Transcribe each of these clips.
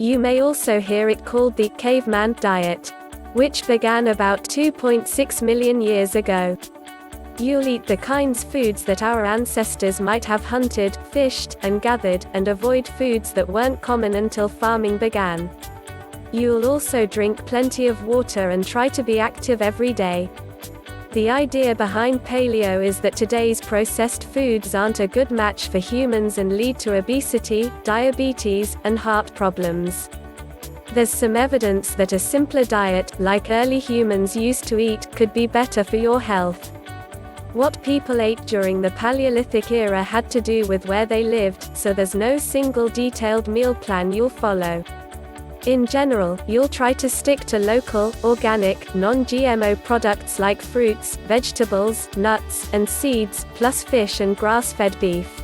You may also hear it called the caveman diet, which began about 2.6 million years ago. You'll eat the kinds of foods that our ancestors might have hunted, fished, and gathered, and avoid foods that weren't common until farming began. You'll also drink plenty of water and try to be active every day. The idea behind paleo is that today's processed foods aren't a good match for humans and lead to obesity, diabetes, and heart problems. There's some evidence that a simpler diet, like early humans used to eat, could be better for your health. What people ate during the Paleolithic era had to do with where they lived, so there's no single detailed meal plan you'll follow. In general, you'll try to stick to local, organic, non-GMO products like fruits, vegetables, nuts, and seeds, plus fish and grass-fed beef.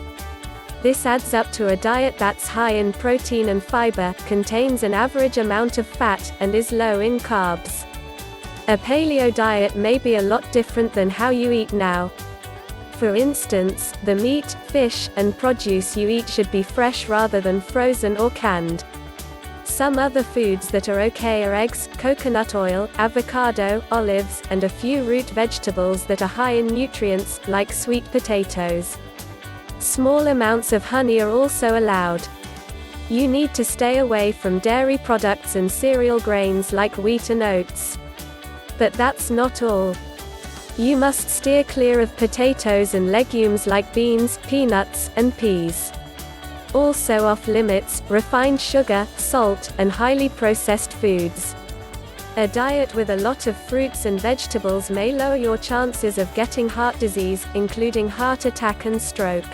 This adds up to a diet that's high in protein and fiber, contains an average amount of fat, and is low in carbs. A paleo diet may be a lot different than how you eat now. For instance, the meat, fish, and produce you eat should be fresh rather than frozen or canned. Some other foods that are okay are eggs, coconut oil, avocado, olives, and a few root vegetables that are high in nutrients, like sweet potatoes. Small amounts of honey are also allowed. You need to stay away from dairy products and cereal grains like wheat and oats. But that's not all. You must steer clear of potatoes and legumes like beans, peanuts, and peas. Also off limits, refined sugar, salt, and highly processed foods. A diet with a lot of fruits and vegetables may lower your chances of getting heart disease, including heart attack and stroke.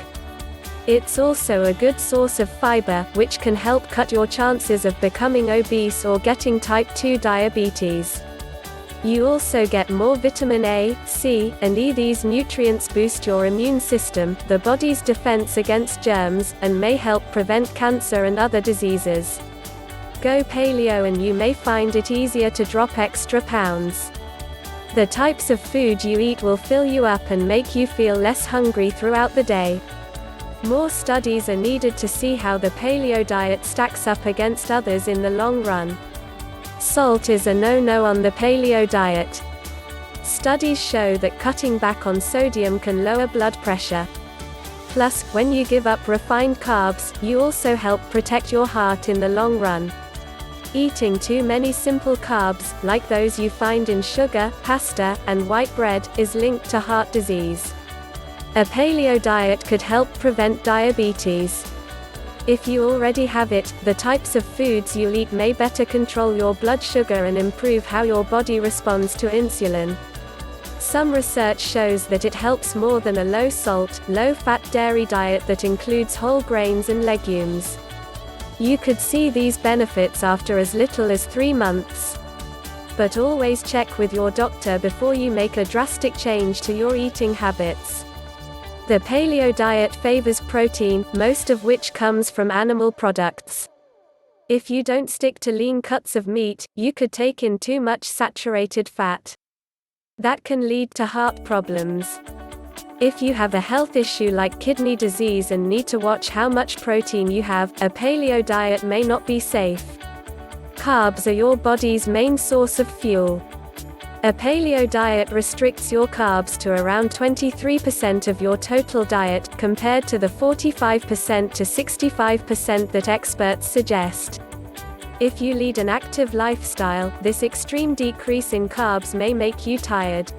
It's also a good source of fiber, which can help cut your chances of becoming obese or getting type 2 diabetes. You also get more vitamin A, C, and E. These nutrients boost your immune system, the body's defense against germs, and may help prevent cancer and other diseases. Go paleo and you may find it easier to drop extra pounds. The types of food you eat will fill you up and make you feel less hungry throughout the day. More studies are needed to see how the paleo diet stacks up against others in the long run. Salt is a no-no on the paleo diet. Studies show that cutting back on sodium can lower blood pressure. Plus, when you give up refined carbs, you also help protect your heart in the long run. Eating too many simple carbs, like those you find in sugar, pasta, and white bread, is linked to heart disease. A paleo diet could help prevent diabetes. If you already have it, the types of foods you'll eat may better control your blood sugar and improve how your body responds to insulin. Some research shows that it helps more than a low-salt, low-fat dairy diet that includes whole grains and legumes. You could see these benefits after as little as 3 months. But always check with your doctor before you make a drastic change to your eating habits. The paleo diet favors protein, most of which comes from animal products. If you don't stick to lean cuts of meat, you could take in too much saturated fat. That can lead to heart problems. If you have a health issue like kidney disease and need to watch how much protein you have, a paleo diet may not be safe. Carbs are your body's main source of fuel. A paleo diet restricts your carbs to around 23% of your total diet, compared to the 45% to 65% that experts suggest. If you lead an active lifestyle, this extreme decrease in carbs may make you tired.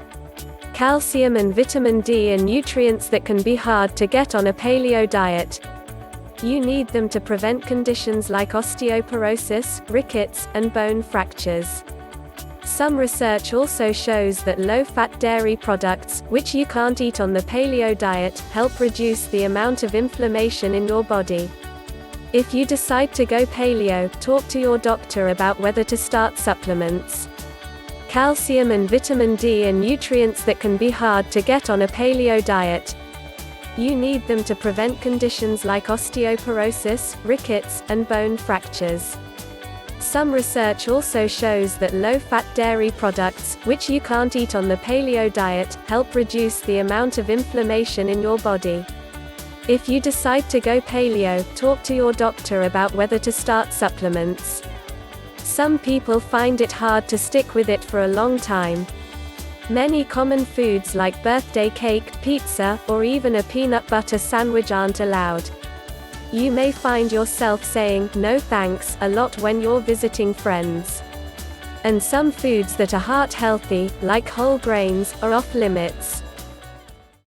Calcium and vitamin D are nutrients that can be hard to get on a paleo diet. You need them to prevent conditions like osteoporosis, rickets, and bone fractures. Some research also shows that low-fat dairy products, which you can't eat on the paleo diet, help reduce the amount of inflammation in your body. If you decide to go paleo, talk to your doctor about whether to start supplements. Calcium and vitamin D are nutrients that can be hard to get on a paleo diet. You need them to prevent conditions like osteoporosis, rickets, and bone fractures. Some research also shows that low-fat dairy products, which you can't eat on the paleo diet, help reduce the amount of inflammation in your body. If you decide to go paleo, talk to your doctor about whether to start supplements. Some people find it hard to stick with it for a long time. Many common foods like birthday cake, pizza, or even a peanut butter sandwich aren't allowed. You may find yourself saying, "No thanks," a lot when you're visiting friends. And some foods that are heart healthy, like whole grains, are off limits.